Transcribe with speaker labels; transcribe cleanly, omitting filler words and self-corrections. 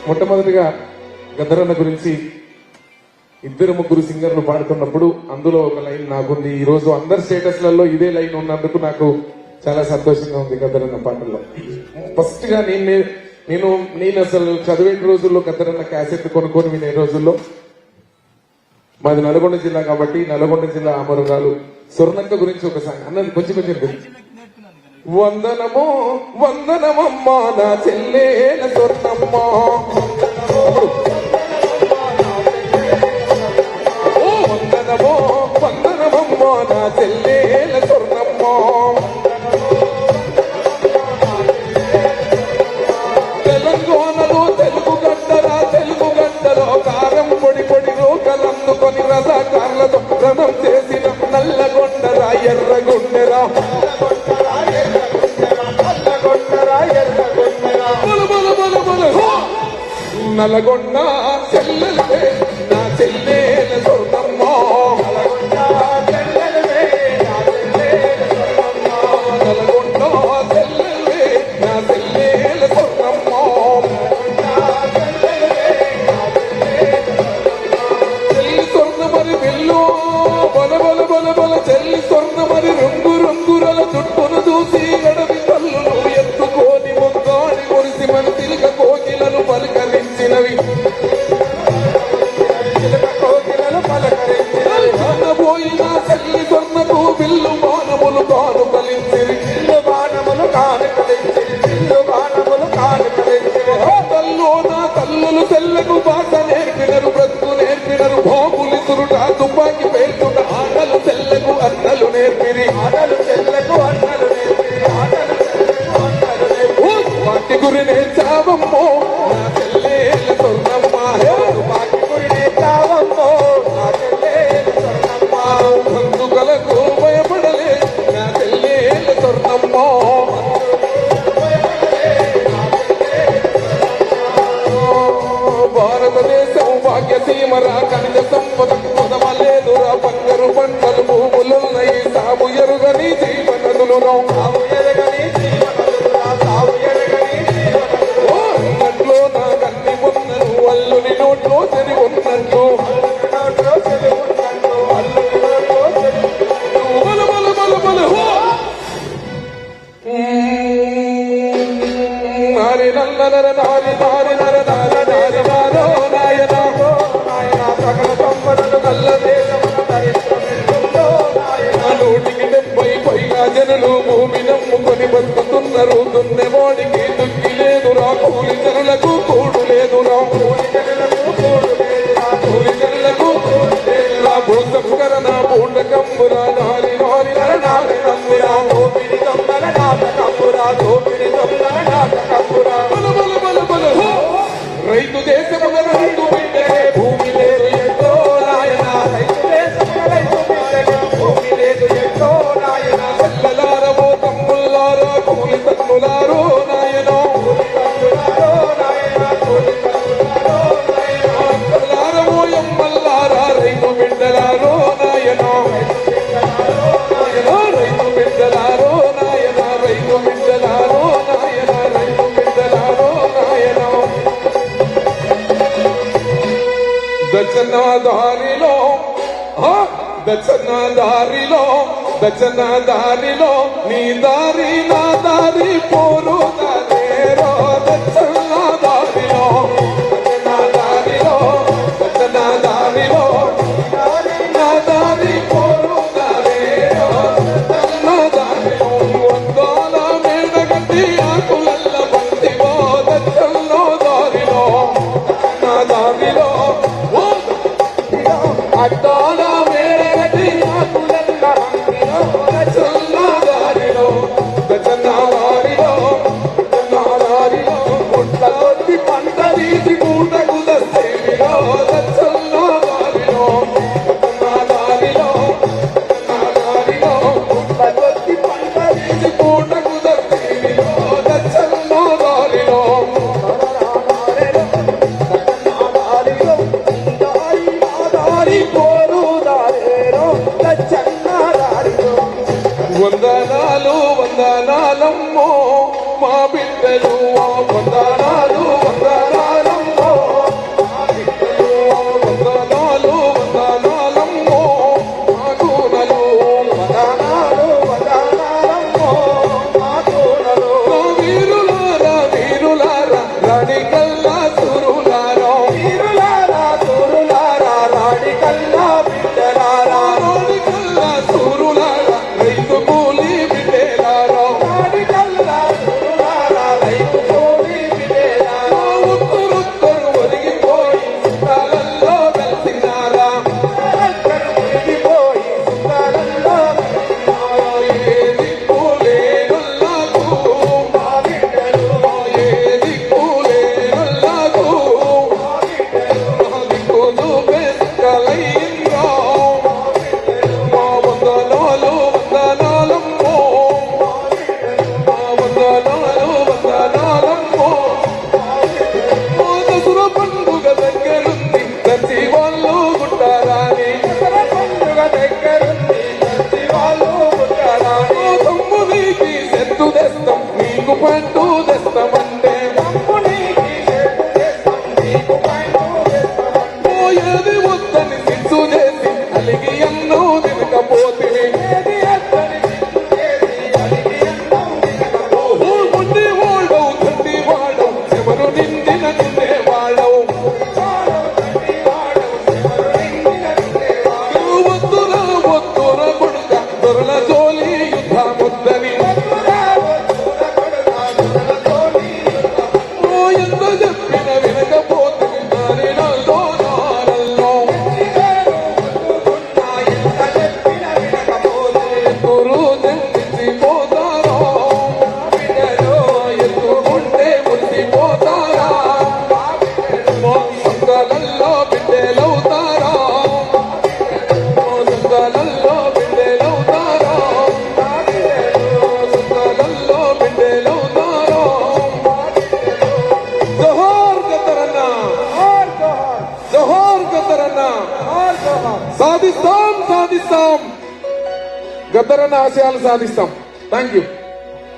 Speaker 1: మొట్టమొదటిగా గద్దరన్న గురించి ఇద్దరు ముగ్గురు సింగర్లు పాడుతున్నప్పుడు అందులో ఒక లైన్ నాకుంది. ఈ రోజు అందరి స్టేటస్లలో ఇదే లైన్ ఉన్నందుకు నాకు చాలా సంతోషంగా ఉంది. గద్దరన్న పాటల్లో ఫస్ట్ గా నేను అసలు చదివే రోజుల్లో గద్దరన్న క్యాసెట్ కొనుక్కొని వినే రోజుల్లో మాది నల్గొండ జిల్లా కాబట్టి నల్గొండ జిల్లా ఆమరుగాలు స్వర్ణక్క గురించి ఒక సాంగ్ అన్నది కొంచెం వందనమో వందనమమ్మా నా చెల్లేల స్వర్ణమ్మా, వందనమో వందనమమ్మా నా చెల్లేల స్వర్ణమ్మా, తెలంగాణలో తెలుగు గడ్డలో కారం పొడి పొడి రోకలందుకొని రజాకార్లతో రణం చేసిన నల్లగొండరా ఎర్రగొండరా నల్గొండ చెల్లెలే నా చెల్లేల స్వర్ణమ్మా, నల్గొండ చెల్లెలే నా చెల్లేల స్వర్ణమ్మా, చెల్లి స్వర్ణ మరి బిల్లు బల బల బల బల చెల్లి స్వర్ణ మరి రంగు రంగురల చుట్టును చూసి గడవి కళ్ళును ఎత్తుకోని ముగ్గాడి మురిసి మన తిలక కోకిలను పలకరించినవి పోయిన చెల్లి స్వర్ణకు బిల్లు బాణములు కాను కలిసిరి తల్లో నా తల్లులు చెల్లకు భాష నేర్పినరు బ్రతుకు నేర్పినరు బాబులి తురుట తుపాకి పేర్చుట ఆటలు చెల్లకు అన్నలు నేర్పిరి వాటి గురి నేర్చావమ్మో నా చెల్లేల స్వర్ణమ్మా, బంధువులకు భయపడలే నా చెల్లేల స్వర్ణమ్మా, భారతదేశం భాగ్యసీమరా ఖనిజ సంపద కొదవలేదురా బంగారు పంటలు భూములున్నాయి సాగు ఎరుగని జీవనదులు అన్నట్లో నా కన్ని ఉన్నను అల్లుని నోట్లో చెరి ఉన్నట్టు నారి నల్ల నర నారి నారి నర నార నారి నారో నాయన సకల సంపదలు కల్ల నూటికి 70 పైగా జనులు భూమి నమ్ముకొని బతుకుతున్నారు. దున్నెవాడికి దుక్కి లేదురా కూలి జనులకు కూడు లేదురా భూసంకరణ పూండకంబురా నారి నారి నర నారి నంబురా రైతు దేశముల రైతు బిడ్డకే భూమి లేదు ఎంతో నాయన, చెల్లెలారవో తమ్ముళ్ళారో కూలి తన్నులారో నాయన, అక్కలారవో ఎమ్మల్లారా రైతు బిడ్డలారో నాయన, రైతు బిడ్డలారో నాయన, రైతు బిడ్డలారో నాయన, రైతు బిడ్డలారో నాయన. దచ్చనదారిలో నీ దారి నా దారి పోరు దారేరో దచ్చనదారిలో నా దారి పోరు దారేరో దచ్చనదారిలో వందాల మేడగట్టి ఆకులల్ల బంతివో దచ్చనదారిలో నా దారిలో అడ్డాల మేడగట్టి ఆకులల్ల దచ్చనదారిలో సాధిస్తాం సాధిస్తాం గద్దరన్న ఆశయాలు సాధిస్తాం. Thank you.